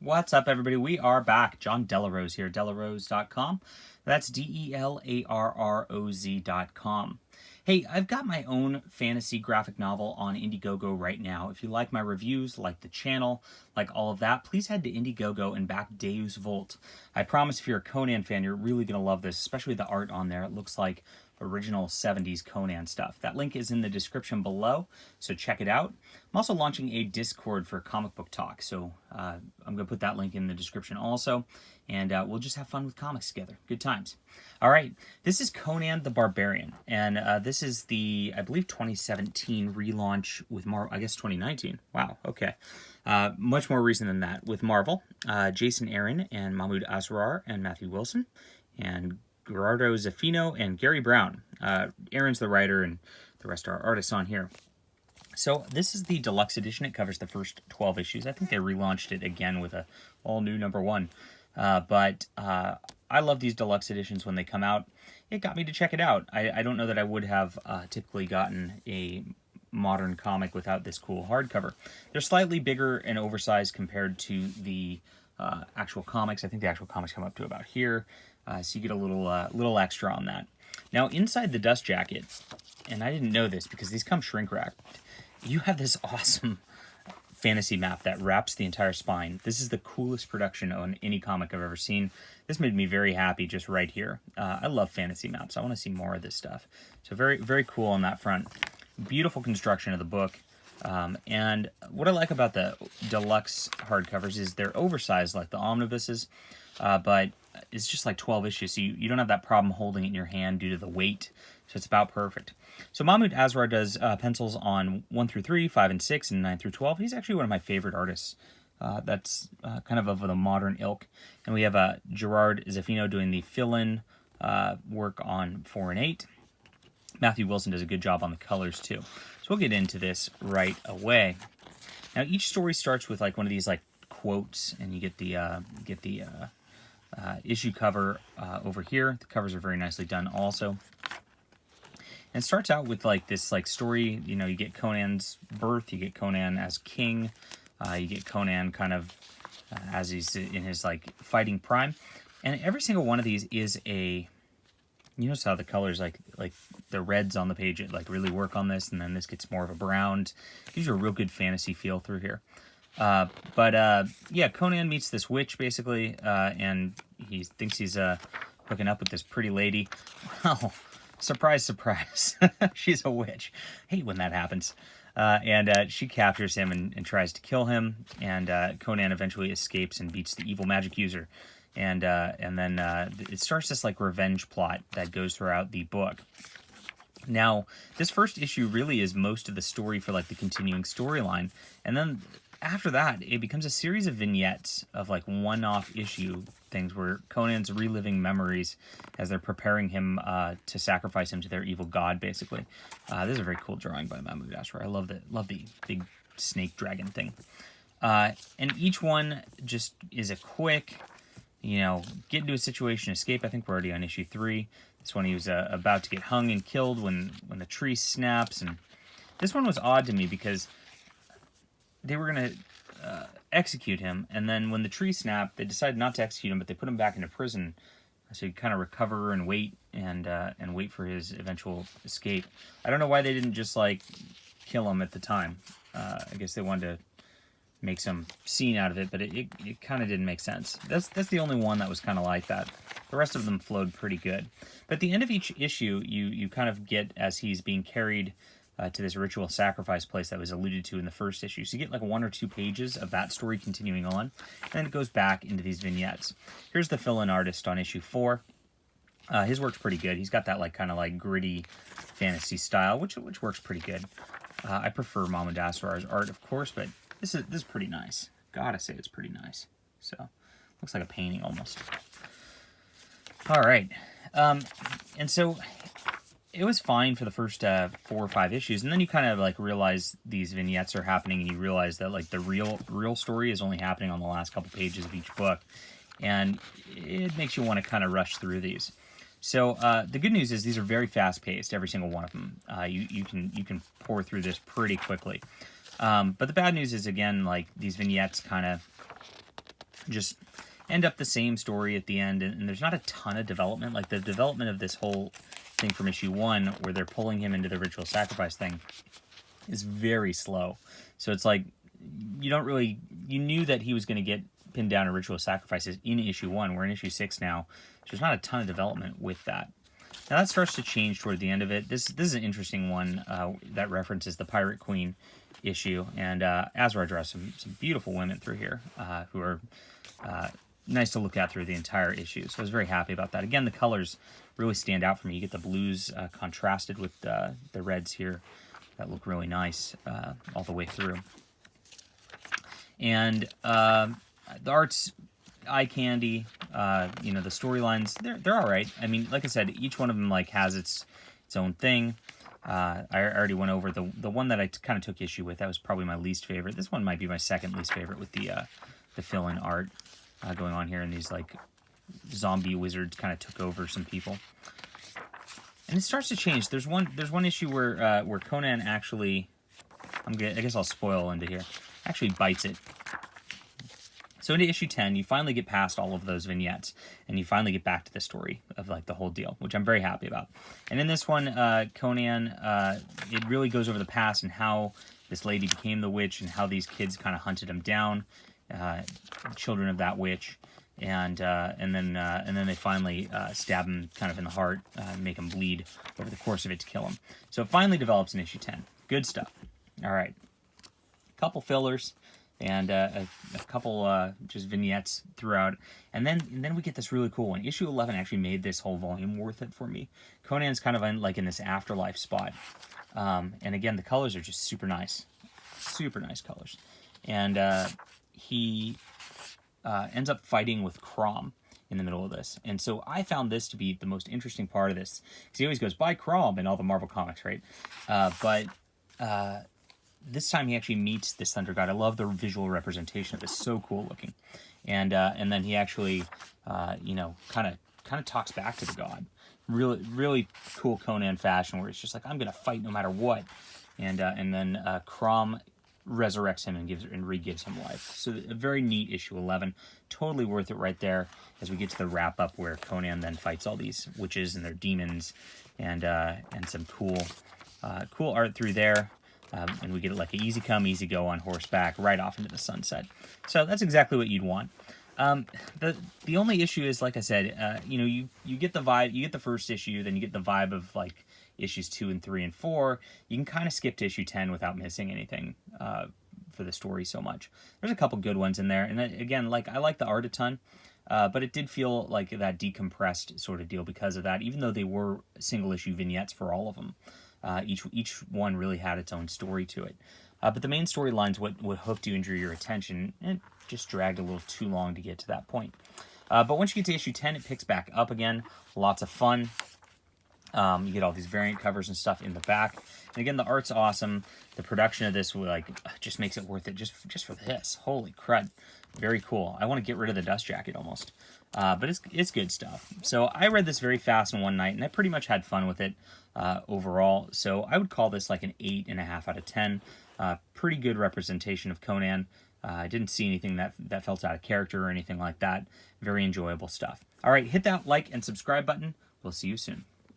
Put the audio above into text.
What's up, everybody? We are back. John Delarose here, delarose.com. That's DELARROZ.com. Hey, I've got my own fantasy graphic novel on Indiegogo right now. If you like my reviews, like the channel, like all of that, please head to Indiegogo and back Deus Vult. I promise if you're a Conan fan, you're really going to love this, especially the art on there. It looks like original 70s Conan stuff. That link is in the description below, so check it out. I'm also launching a Discord for comic book talk, so I'm going to put that link in the description also, and we'll just have fun with comics together. Good times. All right, this is Conan the Barbarian, and this is the, I believe, 2017 relaunch with Marvel. I guess 2019. Wow, okay. Much more recent than that with Marvel. Jason Aaron and Mahmud Asrar and Matthew Wilson, and Gerardo Zaffino and Gary Brown. Aaron's the writer, and the rest are artists on here. So this is the deluxe edition. It covers the first 12 issues. I think they relaunched it again with a all-new #1. But I love these deluxe editions when they come out. It got me to check it out. I don't know that I would have typically gotten a modern comic without this cool hardcover. They're slightly bigger and oversized compared to the actual comics. I think the actual comics come up to about here. So you get a little extra on that. Now, inside the dust jacket, and I didn't know this because these come shrink-wrapped, you have this awesome fantasy map that wraps the entire spine. This is the coolest production on any comic I've ever seen. This made me very happy just right here. I love fantasy maps. I want to see more of this stuff. So very, very cool on that front. Beautiful construction of the book. And what I like about the deluxe hardcovers is they're oversized like the omnibuses, but it's just like 12 issues, so you don't have that problem holding it in your hand due to the weight, so it's about perfect. So Mahmud Asrar does pencils on 1 through 3, 5 and 6, and 9 through 12. He's actually one of my favorite artists. That's kind of the modern ilk. And we have Gerard Zaffino doing the fill-in work on 4 and 8. Matthew Wilson does a good job on the colors too. So we'll get into this right away. Now each story starts with like one of these like quotes, and you get the issue cover over here. The covers are very nicely done also. And it starts out with like this like story. You know, you get Conan's birth, you get Conan as king, you get Conan kind of as he's in his like fighting prime. And every single one of these is a, you notice how the colors like the reds on the page like really work on this, and then this gets more of a brown. Gives you a real good fantasy feel through here. Yeah, Conan meets this witch basically, and he thinks he's hooking up with this pretty lady. Oh, surprise, surprise. She's a witch. I hate when that happens. And she captures him and tries to kill him, and Conan eventually escapes and beats the evil magic user. And then it starts this like revenge plot that goes throughout the book. Now, this first issue really is most of the story for like the continuing storyline, and then after that, it becomes a series of vignettes of like one-off issue things where Conan's reliving memories as they're preparing him to sacrifice him to their evil god, basically. This is a very cool drawing by Mahmud Asrar. I love the big snake dragon thing. And each one just is a quick, you know, get into a situation, escape. I think we're already on issue 3. This one he was about to get hung and killed when the tree snaps. And this one was odd to me because they were going to execute him, and then when the tree snapped, they decided not to execute him, but they put him back into prison so he'd kind of recover and wait and wait for his eventual escape. I don't know why they didn't just like kill him at the time. I guess they wanted to make some scene out of it, but it kind of didn't make sense. That's the only one that was kind of like that. The rest of them flowed pretty good. But at the end of each issue, you kind of get as he's being carried to this ritual sacrifice place that was alluded to in the first issue. So you get like 1 or 2 pages of that story continuing on, and then it goes back into these vignettes. Here's the fill-in artist on issue 4. His work's pretty good. He's got that like kind of like gritty fantasy style, which works pretty good. I prefer Mahmud Asrar's art, of course, but this is pretty nice. Gotta say it's pretty nice. So looks like a painting almost. All right, and so it was fine for the first 4 or 5 issues, and then you kind of like realize these vignettes are happening, and you realize that like the real story is only happening on the last couple pages of each book, and it makes you want to kind of rush through these. So the good news is these are very fast-paced, every single one of them. You can pour through this pretty quickly. But the bad news is, again, like these vignettes kind of just end up the same story at the end, and there's not a ton of development. Like, the development of this whole thing from issue 1, where they're pulling him into the ritual sacrifice thing, is very slow. So it's like, you knew that he was going to get pinned down to ritual sacrifices in issue 1. We're in issue 6 now, so there's not a ton of development with that. Now that starts to change toward the end of it. This is an interesting one that references the Pirate Queen issue, and Asrar draws some beautiful women through here who are nice to look at through the entire issue. So I was very happy about that. Again, the colors really stand out for me. You get the blues contrasted with the reds here that look really nice all the way through. And the art's eye candy. You know, the storylines, they're all right. I mean, like I said, each one of them like has its own thing. I already went over the one that I kind of took issue with. That was probably my least favorite. This one might be my second least favorite, with the fill-in art going on here, and these like zombie wizards kind of took over some people. And it starts to change. There's one issue where Conan actually, I guess I'll spoil into here, actually bites it. So into issue 10, you finally get past all of those vignettes, and you finally get back to the story of like the whole deal, which I'm very happy about. And in this one, Conan, it really goes over the past and how this lady became the witch, and how these kids kind of hunted him down, children of that witch, and then they finally stab him kind of in the heart, make him bleed over the course of it to kill him. So it finally develops in issue 10. Good stuff. All right, a couple fillers. And a couple just vignettes throughout, and then we get this really cool one. Issue 11 actually made this whole volume worth it for me. Conan's kind of in this afterlife spot, and again, the colors are just super nice colors. And he ends up fighting with Crom in the middle of this, and so I found this to be the most interesting part of this, because he always goes by Crom in all the Marvel comics, right? But this time he actually meets this thunder god. I love the visual representation of this; so cool looking. And then he actually, you know, kind of talks back to the god. Really cool Conan fashion, where it's just like, I'm gonna fight no matter what. And then Crom resurrects him and re-gives him life. So a very neat issue 11. Totally worth it right there, as we get to the wrap up where Conan then fights all these witches and their demons, and some cool art through there. And we get like an easy come, easy go on horseback right off into the sunset. So that's exactly what you'd want. The only issue is, like I said, you know, you get the vibe, you get the first issue, then you get the vibe of like issues 2 and 3 and 4. You can kind of skip to issue 10 without missing anything for the story so much. There's a couple good ones in there, and again, like, I like the art a ton. But it did feel like that decompressed sort of deal because of that, even though they were single issue vignettes for all of them. Each one really had its own story to it. But the main storyline's what hooked you and drew your attention, and it just dragged a little too long to get to that point. But once you get to issue 10, it picks back up again. Lots of fun. You get all these variant covers and stuff in the back. And again, the art's awesome. The production of this just makes it worth it just for this. Holy crud. Very cool. I want to get rid of the dust jacket almost. But it's good stuff. So I read this very fast in one night, and I pretty much had fun with it overall. So I would call this like an 8.5 out of 10. Pretty good representation of Conan. I didn't see anything that felt out of character or anything like that. Very enjoyable stuff. All right, hit that like and subscribe button. We'll see you soon.